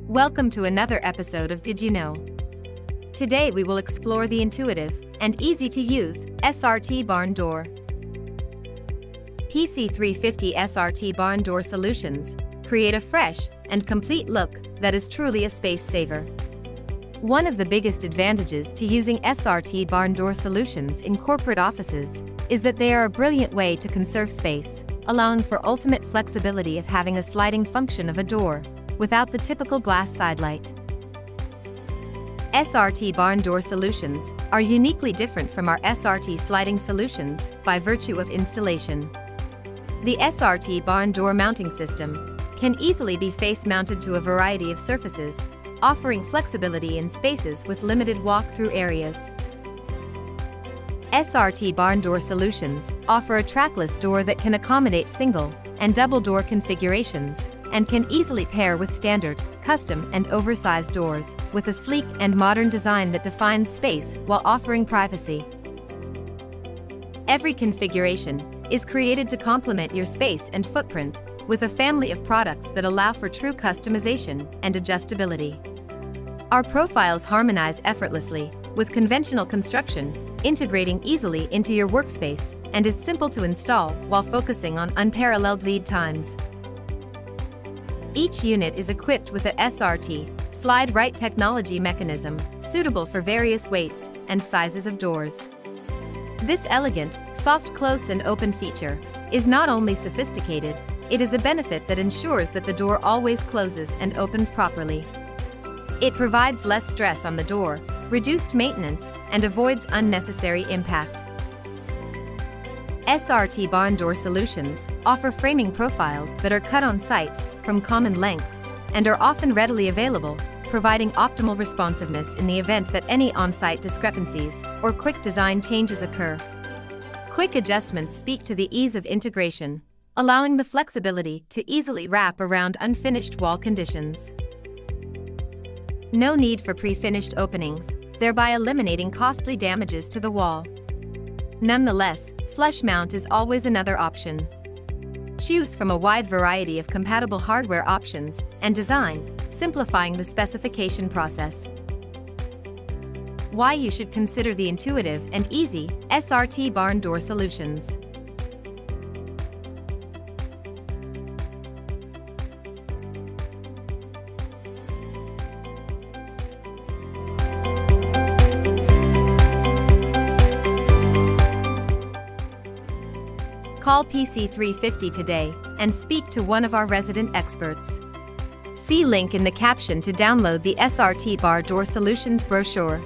Welcome to another episode of Did You Know? Today we will explore the intuitive and easy-to-use SRT Barn Door. PC350 SRT Barn Door Solutions create a fresh and complete look that is truly a space saver. One of the biggest advantages to using SRT Barn Door Solutions in corporate offices is that they are a brilliant way to conserve space, allowing for ultimate flexibility of having a sliding function of a door without the typical glass sidelight. SRT Barn Door Solutions are uniquely different from our SRT sliding solutions by virtue of installation. The SRT Barn Door mounting system can easily be face-mounted to a variety of surfaces, offering flexibility in spaces with limited walk-through areas. SRT Barn Door Solutions offer a trackless door that can accommodate single and double door configurations, and can easily pair with standard, custom and oversized doors, with a sleek and modern design that defines space while offering privacy. Every configuration is created to complement your space and footprint, with a family of products that allow for true customization and adjustability. Our profiles harmonize effortlessly with conventional construction, integrating easily into your workspace, and is simple to install while focusing on unparalleled lead times. Each unit is equipped with a SRT slide right technology mechanism, suitable for various weights and sizes of doors. This elegant, soft close and open feature is not only sophisticated, it is a benefit that ensures that the door always closes and opens properly. It provides less stress on the door, reduced maintenance, and avoids unnecessary impact. SRT Barn Door Solutions offer framing profiles that are cut on site from common lengths and are often readily available, providing optimal responsiveness in the event that any on-site discrepancies or quick design changes occur. Quick adjustments speak to the ease of integration, allowing the flexibility to easily wrap around unfinished wall conditions. No need for pre-finished openings, thereby eliminating costly damages to the wall. Nonetheless, flush mount is always another option. Choose from a wide variety of compatible hardware options and design, simplifying the specification process. Why you should consider the intuitive and easy SRT Barn Door Solutions. Call PC350 today and speak to one of our resident experts. See link in the caption to download the SRT Barn Door Solutions brochure.